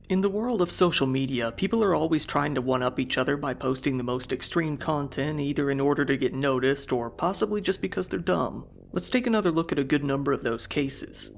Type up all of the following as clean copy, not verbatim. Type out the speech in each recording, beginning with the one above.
In the world of social media, people are always trying to one-up each other by posting the most extreme content, either in order to get noticed or possibly just because they're dumb. Let's take another look at a good number of those cases.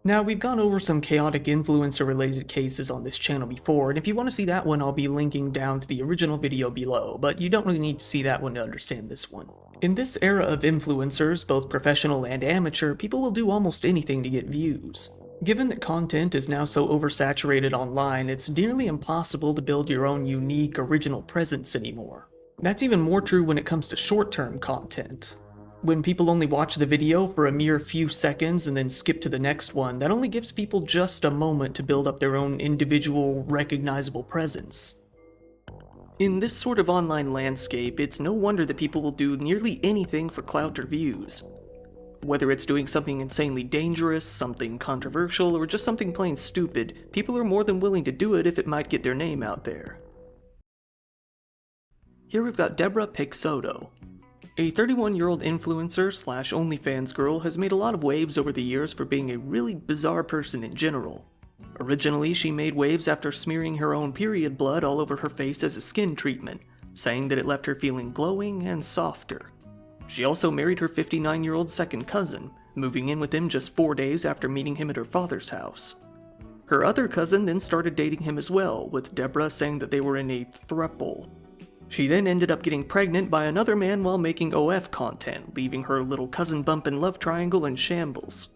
Now, we've gone over some chaotic influencer-related cases on this channel before, and if you want to see that one, I'll be linking down to the original video below, but you don't really need to see that one to understand this one. In this era of influencers, both professional and amateur, people will do almost anything to get views. Given that content is now so oversaturated online, it's nearly impossible to build your own unique, original presence anymore. That's even more true when it comes to short-term content. When people only watch the video for a mere few seconds and then skip to the next one, that only gives people just a moment to build up their own individual, recognizable presence. In this sort of online landscape, it's no wonder that people will do nearly anything for clout or views. Whether it's doing something insanely dangerous, something controversial, or just something plain stupid, people are more than willing to do it if it might get their name out there. Here we've got Deborah Pixodto. A 31-year-old influencer slash OnlyFans girl has made a lot of waves over the years for being a really bizarre person in general. Originally, she made waves after smearing her own period blood all over her face as a skin treatment, saying that it left her feeling glowing and softer. She also married her 59-year-old second cousin, moving in with him just 4 days after meeting him at her father's house. Her other cousin then started dating him as well, with Deborah saying that they were in a throuple. She then ended up getting pregnant by another man while making OF content, leaving her little cousin bump and love triangle in shambles.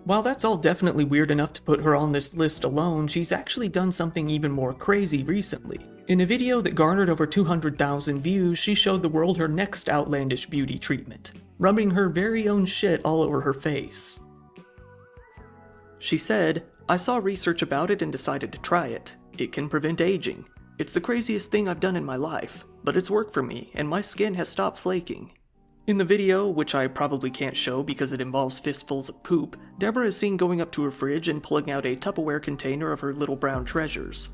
While that's all definitely weird enough to put her on this list alone, she's actually done something even more crazy recently. In a video that garnered over 200,000 views, she showed the world her next outlandish beauty treatment, rubbing her very own shit all over her face. She said, "I saw research about it and decided to try it. It can prevent aging. It's the craziest thing I've done in my life, but it's worked for me, and my skin has stopped flaking." In the video, which I probably can't show because it involves fistfuls of poop, Deborah is seen going up to her fridge and pulling out a Tupperware container of her little brown treasures.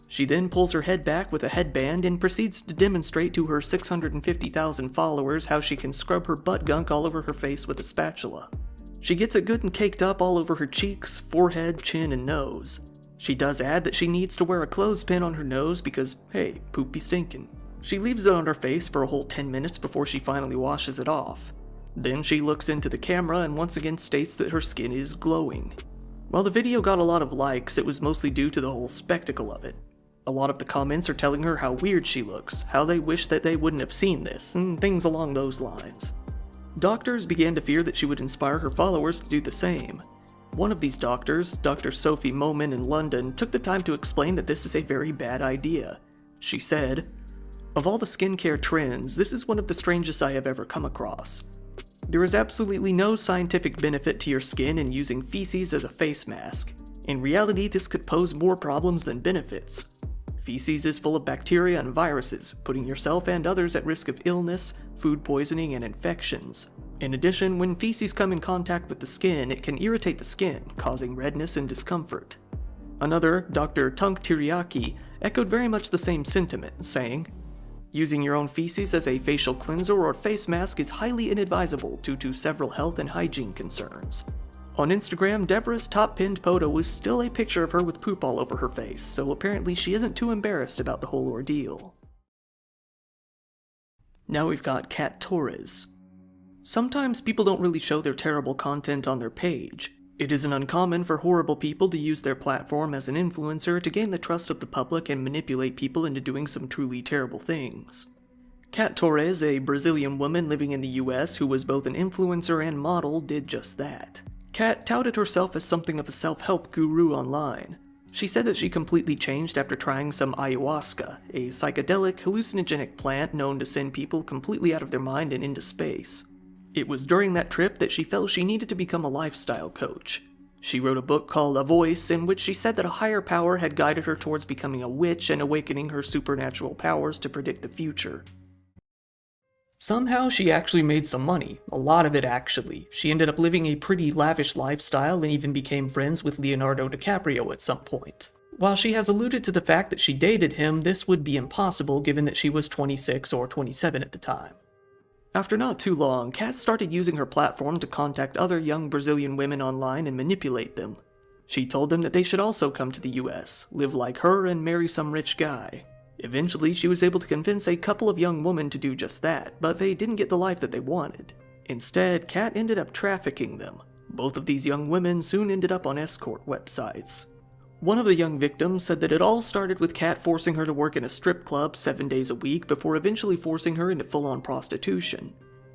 She then pulls her head back with a headband and proceeds to demonstrate to her 650,000 followers how she can scrub her butt gunk all over her face with a spatula. She gets it good and caked up all over her cheeks, forehead, chin, and nose. She does add that she needs to wear a clothespin on her nose because, hey, poop be stinkin'. She leaves it on her face for a whole 10 minutes before she finally washes it off. Then she looks into the camera and once again states that her skin is glowing. While the video got a lot of likes, it was mostly due to the whole spectacle of it. A lot of the comments are telling her how weird she looks, how they wish that they wouldn't have seen this, and things along those lines. Doctors began to fear that she would inspire her followers to do the same. One of these doctors, Dr. Sophie Momin in London, took the time to explain that this is a very bad idea. She said, "Of all the skincare trends, this is one of the strangest I have ever come across. There is absolutely no scientific benefit to your skin in using feces as a face mask. In reality, this could pose more problems than benefits. Feces is full of bacteria and viruses, putting yourself and others at risk of illness, food poisoning, and infections. In addition, when feces come in contact with the skin, it can irritate the skin, causing redness and discomfort." Another, Dr. Tunk Tiryaki, echoed very much the same sentiment, saying, "Using your own feces as a facial cleanser or face mask is highly inadvisable due to several health and hygiene concerns." On Instagram, Deborah's top pinned photo was still a picture of her with poop all over her face, so apparently she isn't too embarrassed about the whole ordeal. Now we've got Torres. Sometimes people don't really show their terrible content on their page. It isn't uncommon for horrible people to use their platform as an influencer to gain the trust of the public and manipulate people into doing some truly terrible things. Torres, a Brazilian woman living in the US who was both an influencer and model, did just that. Kat touted herself as something of a self-help guru online. She said that she completely changed after trying some ayahuasca, a psychedelic, hallucinogenic plant known to send people completely out of their mind and into space. It was during that trip that she felt she needed to become a lifestyle coach. She wrote a book called A Voice, in which she said that a higher power had guided her towards becoming a witch and awakening her supernatural powers to predict the future. Somehow she actually made some money, a lot of it actually. She ended up living a pretty lavish lifestyle and even became friends with Leonardo DiCaprio at some point. While she has alluded to the fact that she dated him, this would be impossible given that she was 26 or 27 at the time. After not too long, Kat started using her platform to contact other young Brazilian women online and manipulate them. She told them that they should also come to the US, live like her, and marry some rich guy. Eventually, she was able to convince a couple of young women to do just that, but they didn't get the life that they wanted. Instead, Kat ended up trafficking them. Both of these young women soon ended up on escort websites. One of the young victims said that it all started with Kat forcing her to work in a strip club 7 days a week before eventually forcing her into full-on prostitution.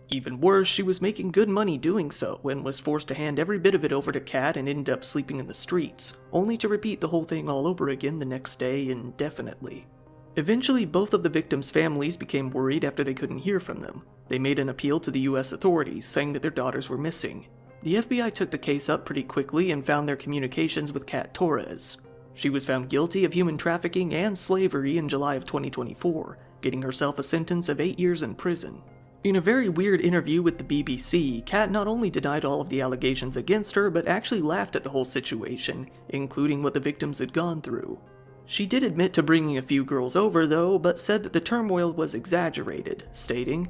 Even worse, she was making good money doing so and was forced to hand every bit of it over to Kat and ended up sleeping in the streets, only to repeat the whole thing all over again the next day indefinitely. Eventually, both of the victims' families became worried after they couldn't hear from them. They made an appeal to the US authorities, saying that their daughters were missing. The FBI took the case up pretty quickly and found their communications with Kat Torres. She was found guilty of human trafficking and slavery in July of 2024, getting herself a sentence of 8 years in prison. In a very weird interview with the BBC, Kat not only denied all of the allegations against her, but actually laughed at the whole situation, including what the victims had gone through. She did admit to bringing a few girls over though, but said that the turmoil was exaggerated, stating,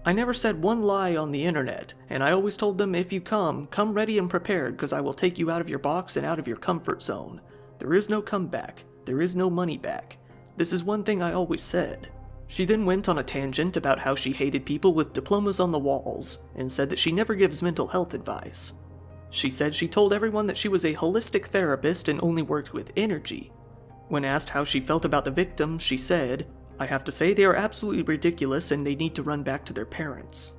"I never said one lie on the internet, and I always told them if you come ready and prepared because I will take you out of your box and out of your comfort zone. There is no comeback. There is no money back. This is one thing I always said." She then went on a tangent about how she hated people with diplomas on the walls, and said that she never gives mental health advice. She said she told everyone that she was a holistic therapist and only worked with energy. When asked how she felt about the victims, she said, "I have to say they are absolutely ridiculous and they need to run back to their parents."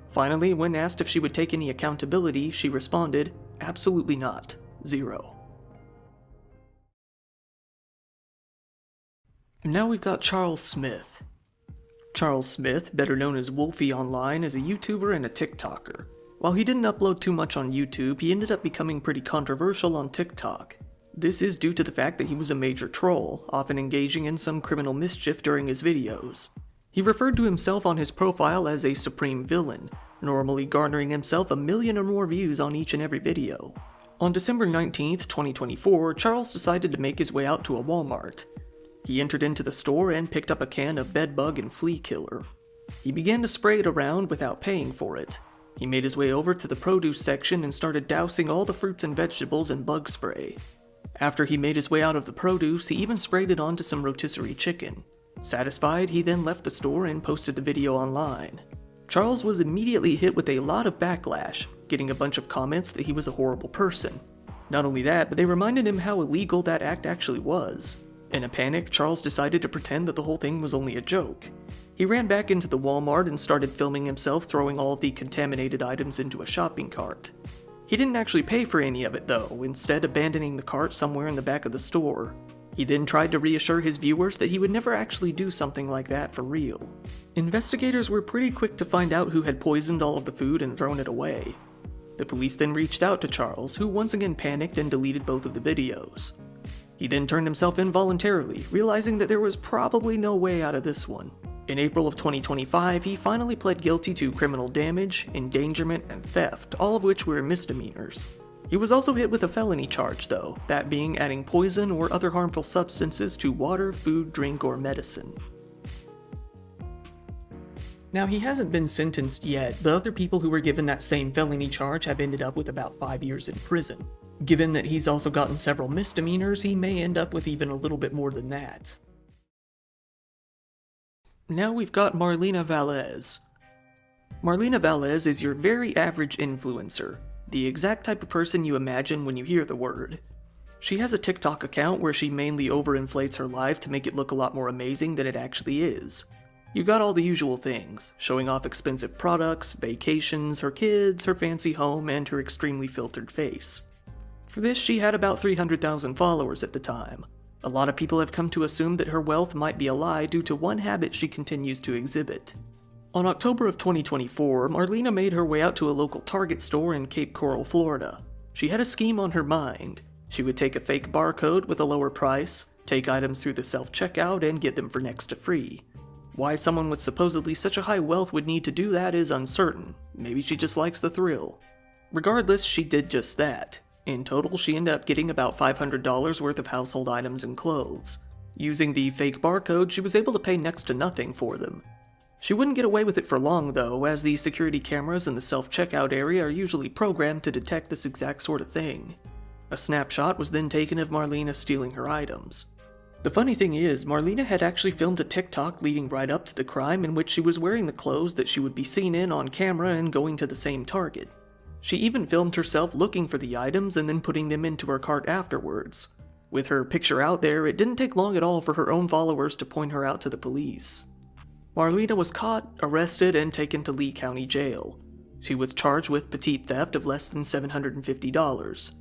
Finally, when asked if she would take any accountability, she responded, "Absolutely not. Zero." Now we've got Charles Smith. Charles Smith, better known as Wolfie online, is a YouTuber and a TikToker. While he didn't upload too much on YouTube, he ended up becoming pretty controversial on TikTok. This is due to the fact that he was a major troll, often engaging in some criminal mischief during his videos. He referred to himself on his profile as a supreme villain, normally garnering himself 1 million or more views on each and every video. On December 19th, 2024, Charles decided to make his way out to a Walmart. He entered into the store and picked up a can of bedbug and flea killer. He began to spray it around without paying for it. He made his way over to the produce section and started dousing all the fruits and vegetables in bug spray. After he made his way out of the produce, he even sprayed it onto some rotisserie chicken. Satisfied, he then left the store and posted the video online. Charles was immediately hit with a lot of backlash, getting a bunch of comments that he was a horrible person. Not only that, but they reminded him how illegal that act actually was. In a panic, Charles decided to pretend that the whole thing was only a joke. He ran back into the Walmart and started filming himself throwing all of the contaminated items into a shopping cart. He didn't actually pay for any of it though, instead abandoning the cart somewhere in the back of the store. He then tried to reassure his viewers that he would never actually do something like that for real. Investigators were pretty quick to find out who had poisoned all of the food and thrown it away. The police then reached out to Charles, who once again panicked and deleted both of the videos. He then turned himself in voluntarily, realizing that there was probably no way out of this one. In April of 2025, he finally pled guilty to criminal damage, endangerment, and theft, all of which were misdemeanors. He was also hit with a felony charge though, that being adding poison or other harmful substances to water, food, drink, or medicine. Now, he hasn't been sentenced yet, but other people who were given that same felony charge have ended up with about 5 years in prison. Given that he's also gotten several misdemeanors, he may end up with even a little bit more than that. Now we've got Marina Valz. Marina Valz is your very average influencer, the exact type of person you imagine when you hear the word. She has a TikTok account where she mainly overinflates her life to make it look a lot more amazing than it actually is. You got all the usual things, showing off expensive products, vacations, her kids, her fancy home, and her extremely filtered face. For this, she had about 300,000 followers at the time. A lot of people have come to assume that her wealth might be a lie due to one habit she continues to exhibit. On October of 2024, Marina made her way out to a local Target store in Cape Coral, Florida. She had a scheme on her mind. She would take a fake barcode with a lower price, take items through the self-checkout, and get them for next to free. Why someone with supposedly such a high wealth would need to do that is uncertain. Maybe she just likes the thrill. Regardless, she did just that. In total, she ended up getting about $500 worth of household items and clothes. Using the fake barcode, she was able to pay next to nothing for them. She wouldn't get away with it for long though, as the security cameras in the self-checkout area are usually programmed to detect this exact sort of thing. A snapshot was then taken of Marlena stealing her items. The funny thing is, Marlena had actually filmed a TikTok leading right up to the crime in which she was wearing the clothes that she would be seen in on camera and going to the same target. She even filmed herself looking for the items and then putting them into her cart afterwards. With her picture out there, it didn't take long at all for her own followers to point her out to the police. Marlena was caught, arrested, and taken to Lee County Jail. She was charged with petite theft of less than $750.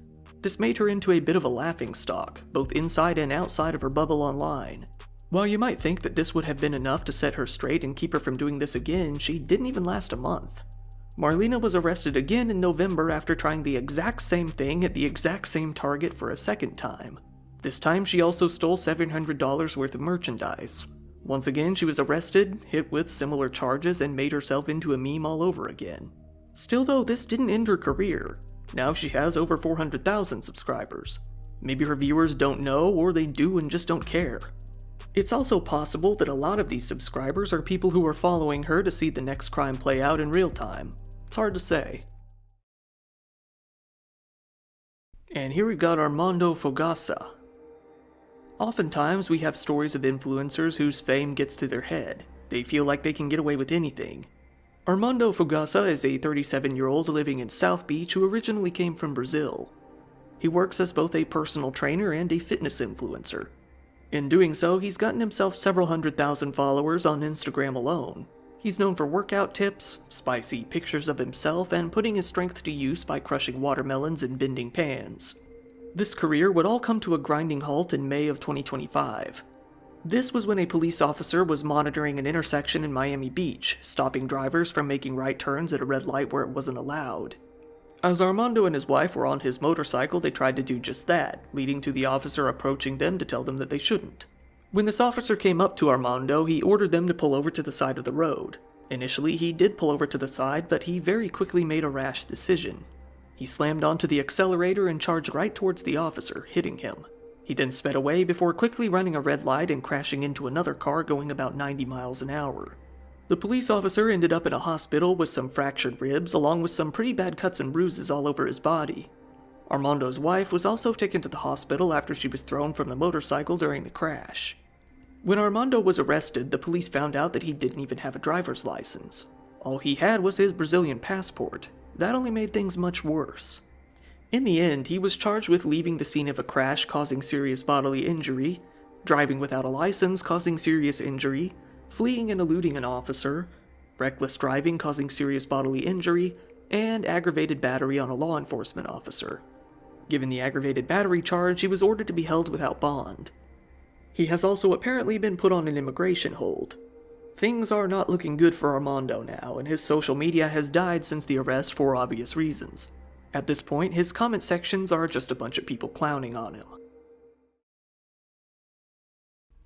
This made her into a bit of a laughingstock, both inside and outside of her bubble online. While you might think that this would have been enough to set her straight and keep her from doing this again, she didn't even last a month. Marlena was arrested again in November after trying the exact same thing at the exact same target for a second time. This time she also stole $700 worth of merchandise. Once again, she was arrested, hit with similar charges, and made herself into a meme all over again. Still though, this didn't end her career. Now she has over 400,000 subscribers. Maybe her viewers don't know, or they do and just don't care. It's also possible that a lot of these subscribers are people who are following her to see the next crime play out in real time. It's hard to say. And here we've got Armando Fogasa. Oftentimes we have stories of influencers whose fame gets to their head. They feel like they can get away with anything. Armando Fogasa is a 37-year-old living in South Beach who originally came from Brazil. He works as both a personal trainer and a fitness influencer. In doing so, he's gotten himself several 100,000 followers on Instagram alone. He's known for workout tips, spicy pictures of himself, and putting his strength to use by crushing watermelons and bending pans. This career would all come to a grinding halt in May of 2025. This was when a police officer was monitoring an intersection in Miami Beach, stopping drivers from making right turns at a red light where it wasn't allowed. As Armando and his wife were on his motorcycle, they tried to do just that, leading to the officer approaching them to tell them that they shouldn't. When this officer came up to Armando, he ordered them to pull over to the side of the road. Initially, he did pull over to the side, but he very quickly made a rash decision. He slammed onto the accelerator and charged right towards the officer, hitting him. He then sped away before quickly running a red light and crashing into another car going about 90 miles an hour. The police officer ended up in a hospital with some fractured ribs along with some pretty bad cuts and bruises all over his body. Armando's wife was also taken to the hospital after she was thrown from the motorcycle during the crash. When Armando was arrested, the police found out that he didn't even have a driver's license. All he had was his Brazilian passport. That only made things much worse. In the end, he was charged with leaving the scene of a crash causing serious bodily injury, driving without a license causing serious injury, fleeing and eluding an officer, reckless driving causing serious bodily injury, and aggravated battery on a law enforcement officer. Given the aggravated battery charge, he was ordered to be held without bond. He has also apparently been put on an immigration hold. Things are not looking good for Armando now, and his social media has died since the arrest for obvious reasons. At this point, his comment sections are just a bunch of people clowning on him.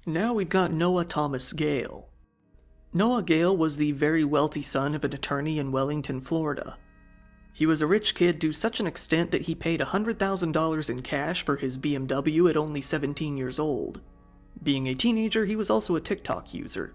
Now we've got Noah Thomas Gale. Noah Gale was the very wealthy son of an attorney in Wellington, Florida. He was a rich kid to such an extent that he paid $100,000 in cash for his BMW at only 17 years old. Being a teenager, he was also a TikTok user.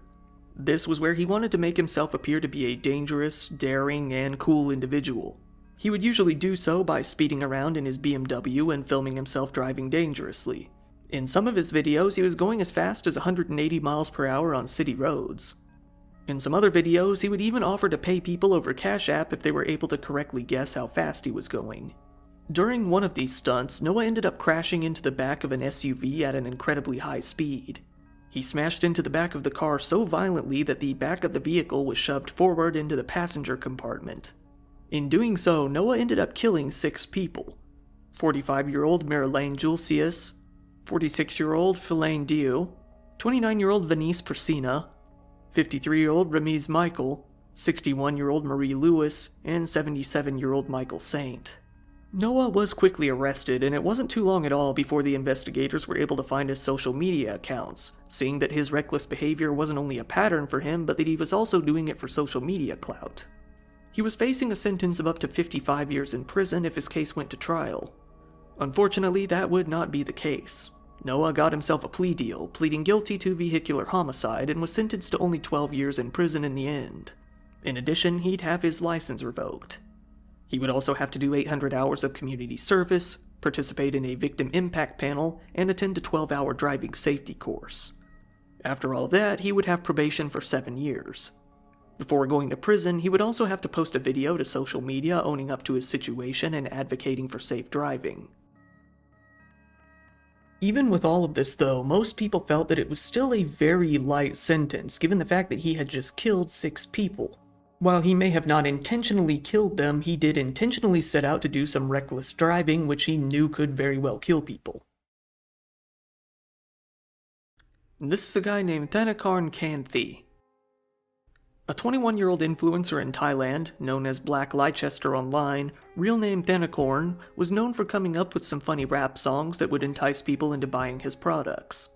This was where he wanted to make himself appear to be a dangerous, daring, and cool individual. He would usually do so by speeding around in his BMW and filming himself driving dangerously. In some of his videos, he was going as fast as 180 miles per hour on city roads. In some other videos, he would even offer to pay people over Cash App if they were able to correctly guess how fast he was going. During one of these stunts, Noah ended up crashing into the back of an SUV at an incredibly high speed. He smashed into the back of the car so violently that the back of the vehicle was shoved forward into the passenger compartment. In doing so, Noah ended up killing 6 people. 45-year-old Marilyn Julcius, 46-year-old Philaine Diu, 29-year-old Venice Persina, 53-year-old Ramiz Michael, 61-year-old Marie Lewis, and 77-year-old Michael Saint. Noah was quickly arrested, and it wasn't too long at all before the investigators were able to find his social media accounts, seeing that his reckless behavior wasn't only a pattern for him, but that he was also doing it for social media clout. He was facing a sentence of up to 55 years in prison if his case went to trial. Unfortunately, that would not be the case. Noah got himself a plea deal, pleading guilty to vehicular homicide, and was sentenced to only 12 years in prison in the end. In addition, he'd have his license revoked. He would also have to do 800 hours of community service, participate in a victim impact panel, and attend a 12-hour driving safety course. After all of that, he would have probation for 7 years. Before going to prison, he would also have to post a video to social media owning up to his situation and advocating for safe driving. Even with all of this though, most people felt that it was still a very light sentence given the fact that he had just killed 6 people. While he may have not intentionally killed them, he did intentionally set out to do some reckless driving which he knew could very well kill people. This is a guy named Thanacorn Canthy. A 21-year-old influencer in Thailand, known as Black Leicester Online, real name Thanacorn, was known for coming up with some funny rap songs that would entice people into buying his products.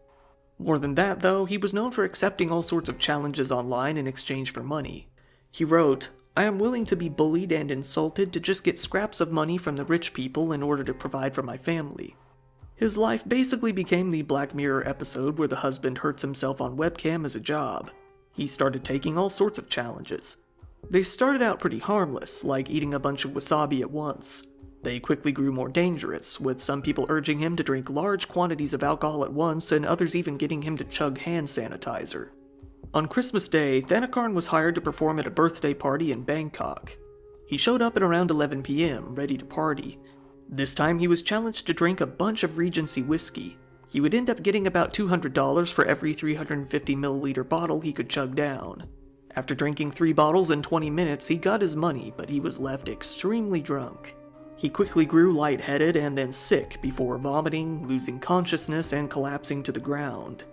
More than that though, he was known for accepting all sorts of challenges online in exchange for money. He wrote, "I am willing to be bullied and insulted to just get scraps of money from the rich people in order to provide for my family." His life basically became the Black Mirror episode where the husband hurts himself on webcam as a job. He started taking all sorts of challenges. They started out pretty harmless, like eating a bunch of wasabi at once. They quickly grew more dangerous, with some people urging him to drink large quantities of alcohol at once and others even getting him to chug hand sanitizer. On Christmas Day, Thanacorn was hired to perform at a birthday party in Bangkok. He showed up at around 11 p.m., ready to party. This time he was challenged to drink a bunch of Regency whiskey. He would end up getting about $200 for every 350ml bottle he could chug down. After drinking 3 bottles in 20 minutes, he got his money, but he was left extremely drunk. He quickly grew lightheaded and then sick before vomiting, losing consciousness, and collapsing to the ground.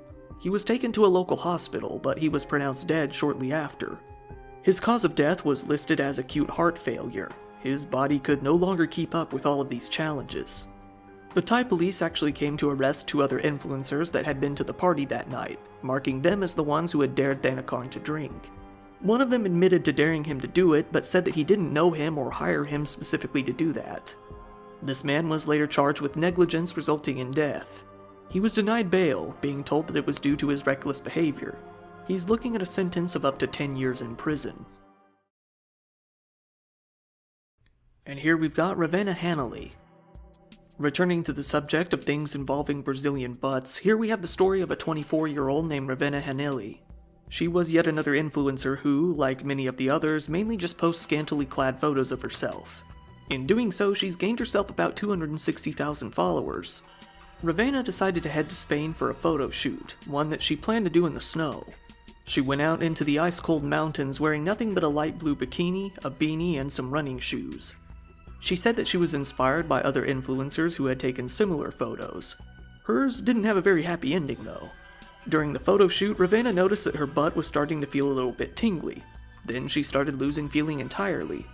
He was taken to a local hospital, but he was pronounced dead shortly after. His cause of death was listed as acute heart failure. His body could no longer keep up with all of these challenges. The Thai police actually came to arrest 2 other influencers that had been to the party that night, marking them as the ones who had dared Thanacorn to drink. One of them admitted to daring him to do it, but said that he didn't know him or hire him specifically to do that. This man was later charged with negligence resulting in death. He was denied bail, being told that it was due to his reckless behavior. He's looking at a sentence of up to 10 years in prison. And here we've got Revena Hannaly. Returning to the subject of things involving Brazilian butts, here we have the story of a 24-year-old named Revena Hannaly. She was yet another influencer who, like many of the others, mainly just posts scantily clad photos of herself. In doing so, she's gained herself about 260,000 followers. Revena decided to head to Spain for a photo shoot, one that she planned to do in the snow. She went out into the ice-cold mountains wearing nothing but a light blue bikini, a beanie, and some running shoes. She said that she was inspired by other influencers who had taken similar photos. Hers didn't have a very happy ending though. During the photo shoot, Revena noticed that her butt was starting to feel a little bit tingly. Then she started losing feeling entirely.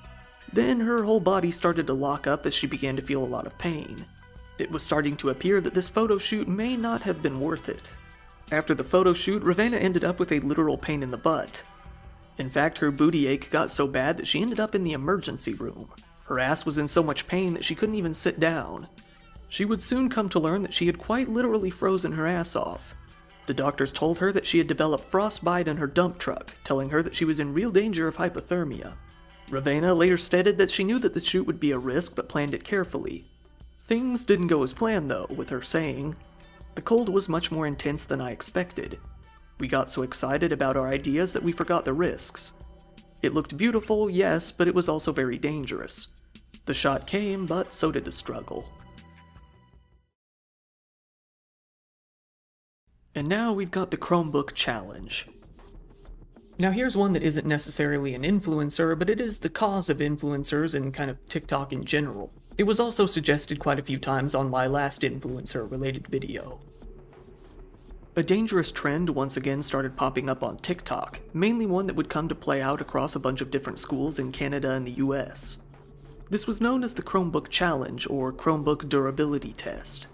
Then her whole body started to lock up as she began to feel a lot of pain. It was starting to appear that this photo shoot may not have been worth it. After the photo shoot, Revena ended up with a literal pain in the butt. In fact, her booty ache got so bad that she ended up in the emergency room. Her ass was in so much pain that she couldn't even sit down. She would soon come to learn that she had quite literally frozen her ass off. The doctors told her that she had developed frostbite in her dump truck, telling her that she was in real danger of hypothermia. Revena later stated that she knew that the shoot would be a risk but planned it carefully. Things didn't go as planned though, with her saying, "The cold was much more intense than I expected. We got so excited about our ideas that we forgot the risks. It looked beautiful, yes, but it was also very dangerous. The shot came, but so did the struggle." And now we've got the Chromebook challenge. Now here's one that isn't necessarily an influencer, but it is the cause of influencers and kind of TikTok in general. It was also suggested quite a few times on my last influencer-related video. A dangerous trend once again started popping up on TikTok, mainly one that would come to play out across a bunch of different schools in Canada and the US. This was known as the Chromebook Challenge, or Chromebook Durability Test.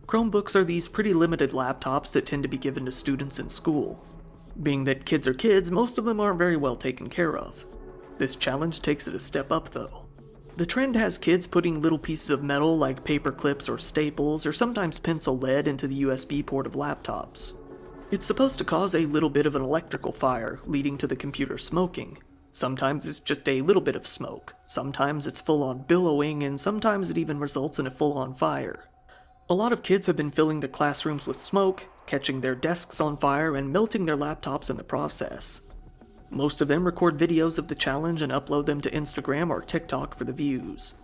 Chromebooks are these pretty limited laptops that tend to be given to students in school. Being that kids are kids, most of them aren't very well taken care of. This challenge takes it a step up though. The trend has kids putting little pieces of metal like paper clips or staples or sometimes pencil lead into the USB port of laptops. It's supposed to cause a little bit of an electrical fire, leading to the computer smoking. Sometimes it's just a little bit of smoke, sometimes it's full-on billowing, and sometimes it even results in a full-on fire. A lot of kids have been filling their classrooms with smoke, catching their desks on fire, and melting their laptops in the process. Most of them record videos of the challenge and upload them to Instagram or TikTok for the views.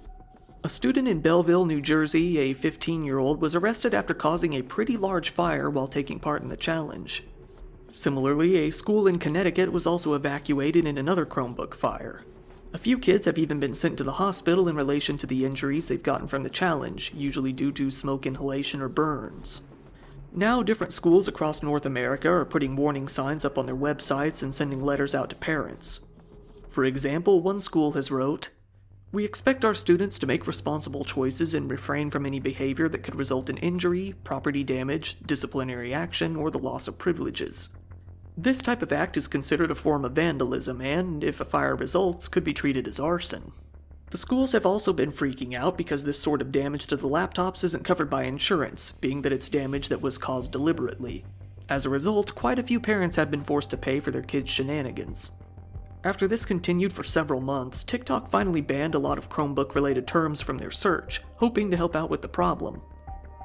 A student in Belleville, New Jersey, a 15-year-old, was arrested after causing a pretty large fire while taking part in the challenge. Similarly, a school in Connecticut was also evacuated in another Chromebook fire. A few kids have even been sent to the hospital in relation to the injuries they've gotten from the challenge, usually due to smoke inhalation or burns. Now, different schools across North America are putting warning signs up on their websites and sending letters out to parents. For example, one school has wrote, "We expect our students to make responsible choices and refrain from any behavior that could result in injury, property damage, disciplinary action, or the loss of privileges. This type of act is considered a form of vandalism and, if a fire results, could be treated as arson." The schools have also been freaking out because this sort of damage to the laptops isn't covered by insurance, being that it's damage that was caused deliberately. As a result, quite a few parents have been forced to pay for their kids' shenanigans. After this continued for several months, TikTok finally banned a lot of Chromebook-related terms from their search, hoping to help out with the problem.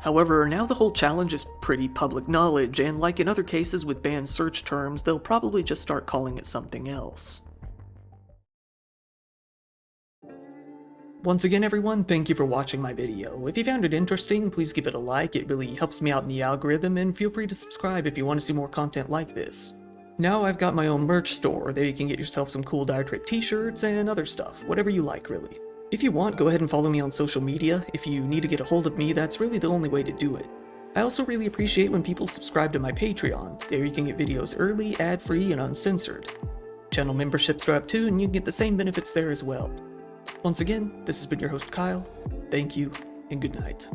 However, now the whole challenge is pretty public knowledge, and like in other cases with banned search terms, they'll probably just start calling it something else. Once again everyone, thank you for watching my video. If you found it interesting, please give it a like, it really helps me out in the algorithm, and feel free to subscribe if you want to see more content like this. Now I've got my own merch store, there you can get yourself some cool Dire Trip t-shirts and other stuff, whatever you like really. If you want, go ahead and follow me on social media. If you need to get a hold of me, that's really the only way to do it. I also really appreciate when people subscribe to my Patreon, there you can get videos early, ad-free, and uncensored. Channel memberships are up too, and you can get the same benefits there as well. Once again, this has been your host Kyle, thank you, and good night.